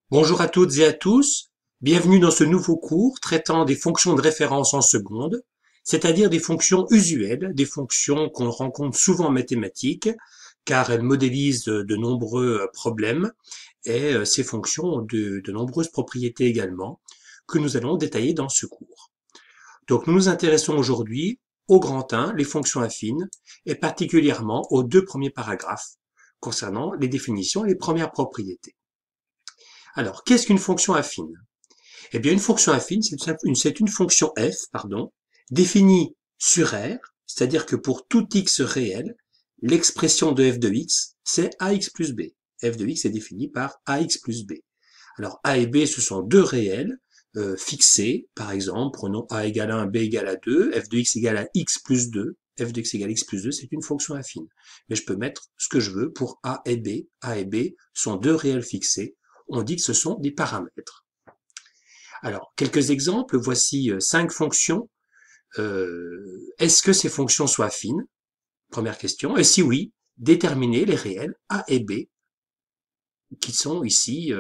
Bonjour à toutes et à tous, bienvenue dans ce nouveau cours traitant des fonctions de référence en seconde, c'est-à-dire des fonctions usuelles, des fonctions qu'on rencontre souvent en mathématiques, car elles modélisent de nombreux problèmes, et ces fonctions ont de nombreuses propriétés également, que nous allons détailler dans ce cours. Donc nous nous intéressons aujourd'hui au grand 1, les fonctions affines, et particulièrement aux deux premiers paragraphes, concernant les définitions et les premières propriétés. Alors, qu'est-ce qu'une fonction affine? Eh bien, une fonction affine, c'est une fonction f, définie sur R, c'est-à-dire que pour tout x réel, l'expression de f de x, c'est ax plus b. F de x est définie par ax plus b. Alors, a et b, ce sont deux réels fixés. Par exemple, prenons a égale 1, b égale à 2, f de x égale à x plus 2. F de x égale x plus 2, c'est une fonction affine. Mais je peux mettre ce que je veux pour a et b. A et b sont deux réels fixés. On dit que ce sont des paramètres. Alors, quelques exemples. Voici 5 fonctions. Est-ce que ces fonctions sont affines? Première question. Et si oui, déterminer les réels a et b qui sont ici,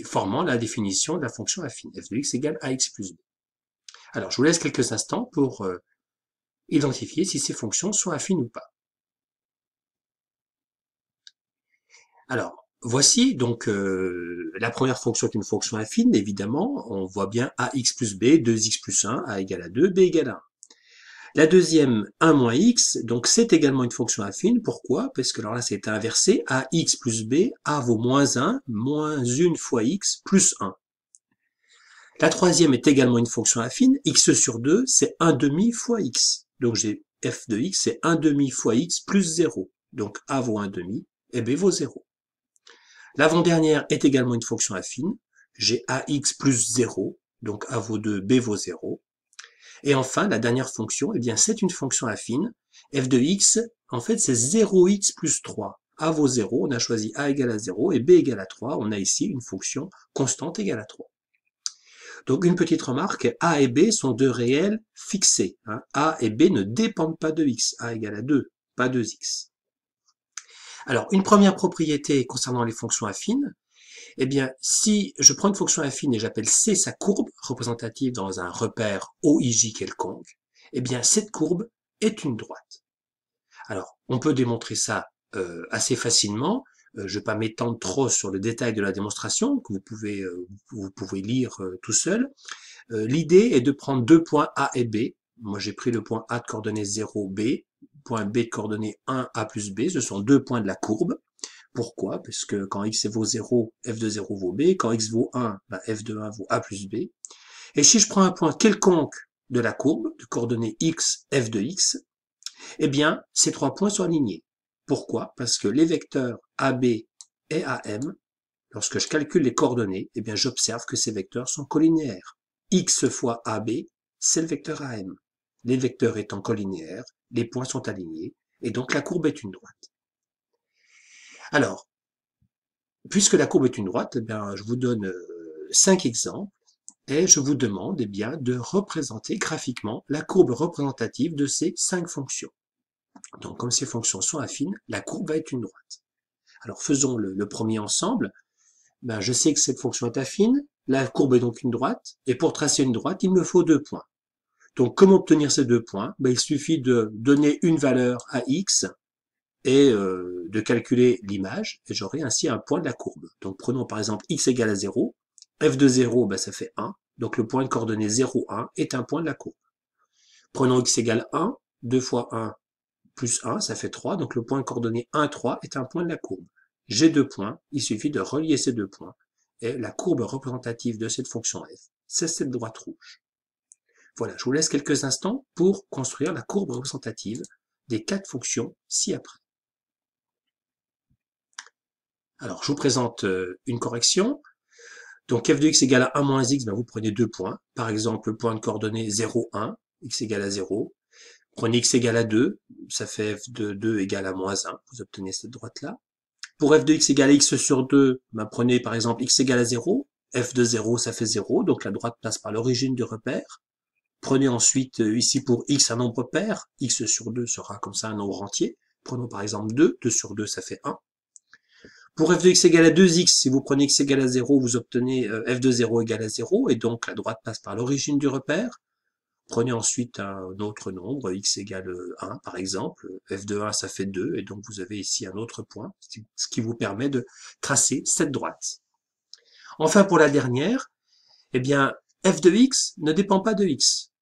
formant la définition de la fonction affine. F de x égale ax plus b. Alors, je vous laisse quelques instants pour identifier si ces fonctions sont affines ou pas. Alors, voici donc la première fonction est une fonction affine, évidemment. On voit bien ax plus b, 2x plus 1, a égale à 2, b égale à 1. La deuxième, 1 moins x, donc c'est également une fonction affine. Pourquoi? Parce que alors là, c'est inversé. Ax plus b, a vaut moins 1, moins 1 fois x, plus 1. La troisième est également une fonction affine. X sur 2, c'est 1 demi fois x. Donc j'ai f de x, c'est 1 demi fois x plus 0. Donc a vaut 1 demi et b vaut 0. L'avant-dernière est également une fonction affine. J'ai ax plus 0, donc a vaut 2, b vaut 0. Et enfin, la dernière fonction, eh bien, c'est une fonction affine. F de x, en fait, c'est 0x plus 3. A vaut 0, on a choisi a égale à 0 et b égale à 3. On a ici une fonction constante égale à 3. Donc, une petite remarque, a et b sont deux réels fixés. A et b ne dépendent pas de x. A égale à 2, pas 2x. Alors, une première propriété concernant les fonctions affines, eh bien, si je prends une fonction affine et j'appelle C sa courbe représentative dans un repère OIJ quelconque, eh bien, cette courbe est une droite. Alors, on peut démontrer ça assez facilement. Je ne vais pas m'étendre trop sur le détail de la démonstration, que vous pouvez lire tout seul. L'idée est de prendre deux points A et B. Moi, j'ai pris le point A de coordonnées 0, B, point B de coordonnées 1, A plus B. Ce sont deux points de la courbe. Pourquoi? Parce que quand x vaut 0, f de 0 vaut b. Quand x vaut 1, ben f de 1 vaut a plus b. Et si je prends un point quelconque de la courbe, de coordonnées x, f de x, eh bien, ces trois points sont alignés. Pourquoi? Parce que les vecteurs AB et AM, lorsque je calcule les coordonnées, eh bien, j'observe que ces vecteurs sont collinéaires. X fois AB, c'est le vecteur AM. Les vecteurs étant collinéaires, les points sont alignés, et donc la courbe est une droite. Alors, puisque la courbe est une droite, eh bien, je vous donne 5 exemples et je vous demande eh bien, de représenter graphiquement la courbe représentative de ces 5 fonctions. Donc, comme ces fonctions sont affines, la courbe va être une droite. Alors, faisons le premier ensemble. Ben, je sais que cette fonction est affine, la courbe est donc une droite, et pour tracer une droite, il me faut 2 points. Donc, comment obtenir ces 2 points? Ben, il suffit de donner une valeur à x et de calculer l'image, et j'aurai ainsi un point de la courbe. Donc prenons par exemple x égale à 0, f de 0, ben, ça fait 1, donc le point de coordonnées 0, 1 est un point de la courbe. Prenons x égale 1, 2 fois 1 plus 1, ça fait 3, donc le point de coordonnées 1, 3 est un point de la courbe. J'ai 2 points, il suffit de relier ces 2 points, et la courbe représentative de cette fonction f, c'est cette droite rouge. Voilà, je vous laisse quelques instants pour construire la courbe représentative des 4 fonctions ci-après. Alors, je vous présente une correction. Donc, f de x égale à 1 moins x, ben, vous prenez 2 points. Par exemple, le point de coordonnées 0, 1, x égale à 0. Prenez x égale à 2, ça fait f de 2 égale à moins 1. Vous obtenez cette droite-là. Pour f de x égale à x sur 2, ben, prenez par exemple x égale à 0. F de 0, ça fait 0, donc la droite passe par l'origine du repère. Prenez ensuite ici pour x un nombre pair. X sur 2 sera comme ça un nombre entier. Prenons par exemple 2. 2 sur 2, ça fait 1. Pour f de x égale à 2x, si vous prenez x égale à 0, vous obtenez f de 0 égale à 0, et donc la droite passe par l'origine du repère. Prenez ensuite un autre nombre, x égale 1 par exemple, f de 1 ça fait 2, et donc vous avez ici un autre point, ce qui vous permet de tracer cette droite. Enfin pour la dernière, eh bien f de x ne dépend pas de x.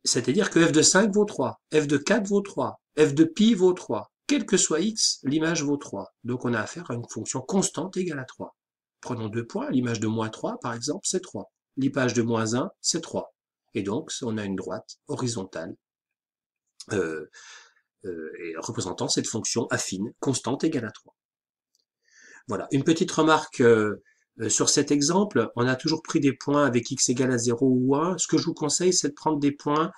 C'est-à-dire que f de 5 vaut 3, f de 4 vaut 3, f de pi vaut 3. Quel que soit x, l'image vaut 3. Donc on a affaire à une fonction constante égale à 3. Prenons deux points, l'image de moins 3 par exemple, c'est 3. L'image de moins 1, c'est 3. Et donc on a une droite horizontale représentant cette fonction affine constante égale à 3. Voilà, une petite remarque sur cet exemple, on a toujours pris des points avec x égale à 0 ou 1. Ce que je vous conseille, c'est de prendre des points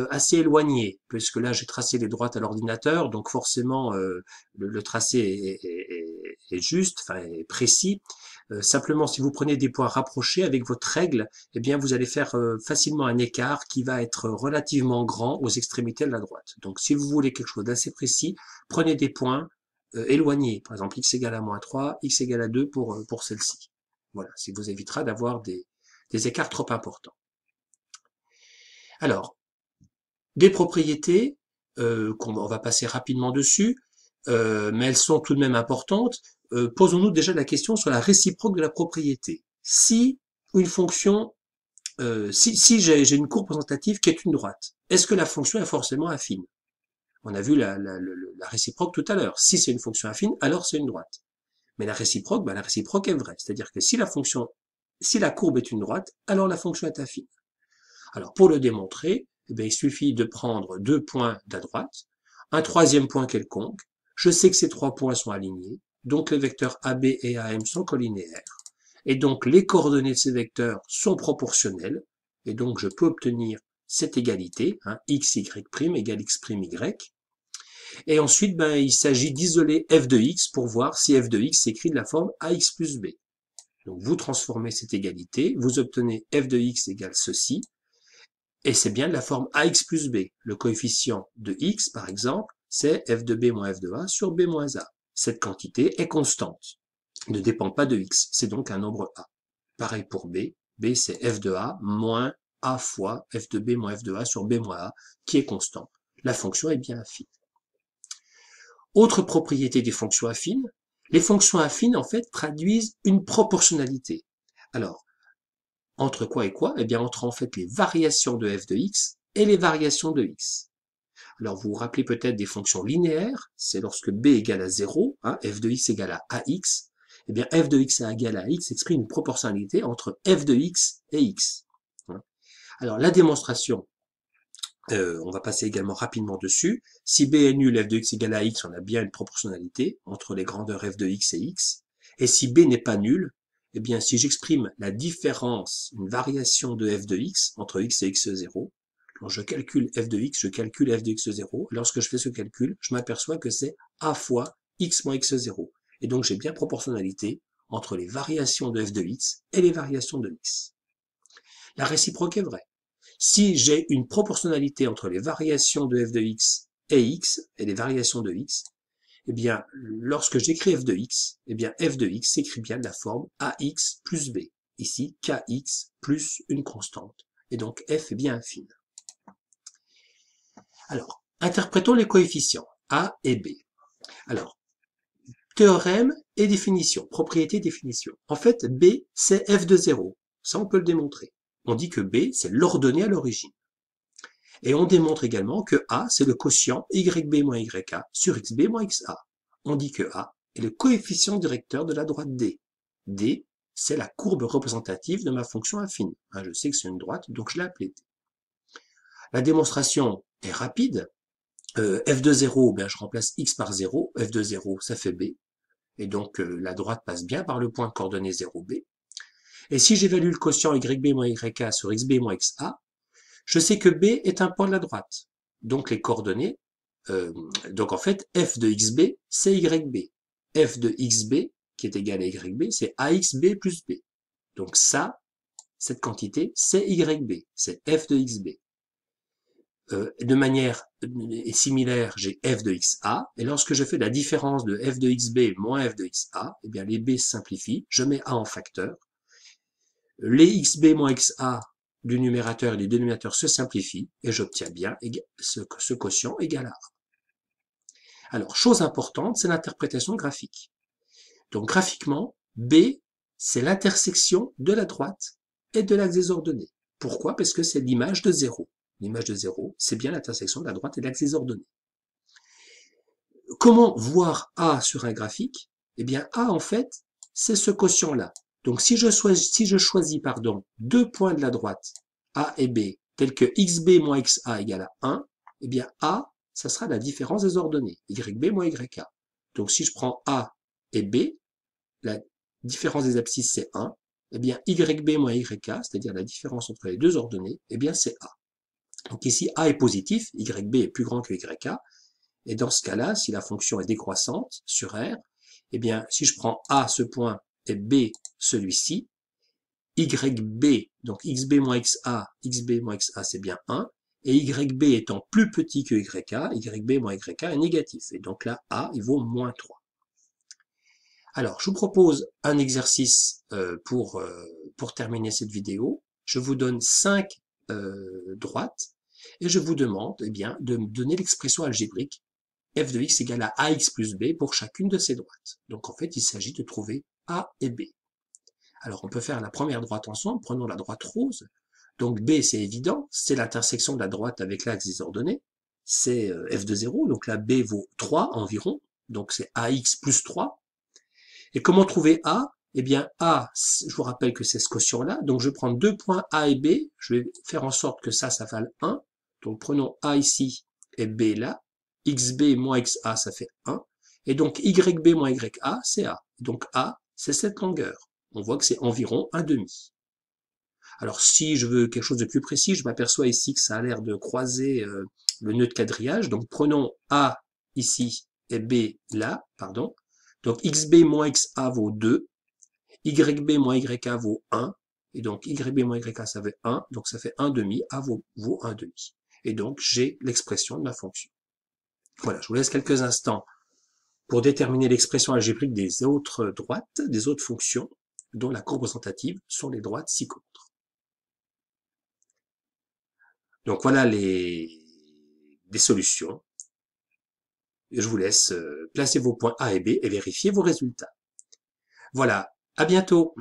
assez éloignés, puisque là, j'ai tracé les droites à l'ordinateur, donc forcément, le tracé est juste, enfin, est précis. Simplement, si vous prenez des points rapprochés avec votre règle, eh bien, vous allez faire facilement un écart qui va être relativement grand aux extrémités de la droite. Donc, si vous voulez quelque chose d'assez précis, prenez des points éloignés. Par exemple, x égale à moins 3, x égale à 2 pour celle-ci. Voilà, ça vous évitera d'avoir des écarts trop importants. Alors, des propriétés, on va passer rapidement dessus, mais elles sont tout de même importantes. Posons-nous déjà la question sur la réciproque de la propriété. Si une fonction, si j'ai une courbe représentative qui est une droite, est-ce que la fonction est forcément affine? On a vu la réciproque tout à l'heure. Si c'est une fonction affine, alors c'est une droite. Mais la réciproque est vraie. C'est-à-dire que si la courbe est une droite, alors la fonction est affine. Alors, pour le démontrer, eh bien, il suffit de prendre deux points de la droite, un troisième point quelconque. Je sais que ces trois points sont alignés, donc les vecteurs AB et AM sont colinéaires. Et donc, les coordonnées de ces vecteurs sont proportionnelles. Et donc, je peux obtenir cette égalité, x, y' égale x', y. Et ensuite, il s'agit d'isoler f de x pour voir si f de x s'écrit de la forme ax plus b. Donc vous transformez cette égalité, vous obtenez f de x égale ceci, et c'est bien de la forme ax plus b. Le coefficient de x, par exemple, c'est f de b moins f de a sur b moins a. Cette quantité est constante, ne dépend pas de x, c'est donc un nombre a. Pareil pour b, b c'est f de a moins a fois f de b moins f de a sur b moins a, qui est constant. La fonction est bien affine. Autre propriété des fonctions affines, les fonctions affines, en fait, traduisent une proportionnalité. Alors, entre quoi et quoi? Eh bien, entre, en fait, les variations de f de x et les variations de x. Alors, vous vous rappelez peut-être des fonctions linéaires, c'est lorsque b égale à 0, f de x égale à ax, eh bien, f de x égale à x exprime une proportionnalité entre f de x et x. Alors, la démonstration, on va passer également rapidement dessus. Si b est nul, f de x égale à x, on a bien une proportionnalité entre les grandeurs f de x et x. Et si b n'est pas nul, eh bien, si j'exprime la différence, une variation de f de x entre x et x0, quand je calcule f de x, je calcule f de x0. Lorsque je fais ce calcul, je m'aperçois que c'est a fois x moins x0. Et donc, j'ai bien proportionnalité entre les variations de f de x et les variations de x. La réciproque est vraie. Si j'ai une proportionnalité entre les variations de f de x et les variations de x, eh bien, lorsque j'écris f de x, eh bien, f de x s'écrit bien de la forme ax plus b. Ici, kx plus une constante. Et donc, f est bien affine. Alors, interprétons les coefficients a et b. Alors, théorème et définition, propriété définition. En fait, b, c'est f de 0. Ça, on peut le démontrer. On dit que b, c'est l'ordonnée à l'origine. Et on démontre également que A, c'est le quotient YB moins YA sur XB moins XA. On dit que A est le coefficient directeur de la droite D. D, c'est la courbe représentative de ma fonction affine. Je sais que c'est une droite, donc je l'ai appelée D. La démonstration est rapide. F de 0, je remplace X par 0. F de 0, ça fait B. Et donc, la droite passe bien par le point coordonné 0B. Et si j'évalue le quotient YB moins YA sur XB moins XA, je sais que B est un point de la droite. Donc les coordonnées, donc en fait, f de xb, c'est yb. F de xb, qui est égal à yb, c'est axb plus b. Donc ça, cette quantité, c'est yb, c'est f de xb. de manière similaire, j'ai f de xa, et lorsque je fais la différence de f de xb moins f de xa, eh bien les b se simplifient, je mets a en facteur, les xb moins xa du numérateur et du dénominateur se simplifient, et j'obtiens bien ce quotient égal à a. Alors, chose importante, c'est l'interprétation graphique. Donc graphiquement, b, c'est l'intersection de la droite et de l'axe des ordonnées. Pourquoi? Parce que c'est l'image de 0. L'image de 0, c'est bien l'intersection de la droite et de l'axe des ordonnées. Comment voir A sur un graphique? Eh bien, A, en fait, c'est ce quotient-là. Donc, si je choisis, deux points de la droite, A et B, tels que xb moins xa égale à 1, eh bien, A, ça sera la différence des ordonnées, yb moins yk. Donc, si je prends A et B, la différence des abscisses, c'est 1, eh bien, yb moins yk, c'est-à-dire la différence entre les deux ordonnées, eh bien, c'est A. Donc ici, A est positif, yb est plus grand que yk, et dans ce cas-là, si la fonction est décroissante sur R, eh bien, si je prends A ce point et B celui-ci, yb, donc xb moins xa c'est bien 1, et yb étant plus petit que yb moins yk est négatif, et donc là, A, il vaut moins 3. Alors, je vous propose un exercice pour terminer cette vidéo. Je vous donne 5 droites, et je vous demande eh bien, de me donner l'expression algébrique f de x égale à ax plus b pour chacune de ces droites. Donc en fait, il s'agit de trouver a et b. Alors on peut faire la première droite ensemble, prenons la droite rose. Donc b, c'est évident, c'est l'intersection de la droite avec l'axe des ordonnées, c'est f de 0, donc là b vaut 3 environ, donc c'est ax plus 3. Et comment trouver a? Eh bien a, je vous rappelle que c'est ce quotient-là, donc je vais prendre deux points a et b, je vais faire en sorte que ça vale 1, donc prenons a ici et b là, xb moins xa, ça fait 1. Et donc yb moins yka, c'est a. Donc a, c'est cette longueur. On voit que c'est environ 1,5. Alors si je veux quelque chose de plus précis, je m'aperçois ici que ça a l'air de croiser le nœud de quadrillage. Donc prenons a ici et b là, pardon. Donc xb moins xa vaut 2. Yb moins yk vaut 1. Et donc yb moins yk, ça fait 1. Donc ça fait 1,5. A vaut 1,5. Et donc j'ai l'expression de ma fonction. Voilà, je vous laisse quelques instants pour déterminer l'expression algébrique des autres droites, des autres fonctions, dont la courbe représentative sont les droites ci-contre. Donc voilà des solutions. Je vous laisse placer vos points A et B et vérifier vos résultats. Voilà, à bientôt.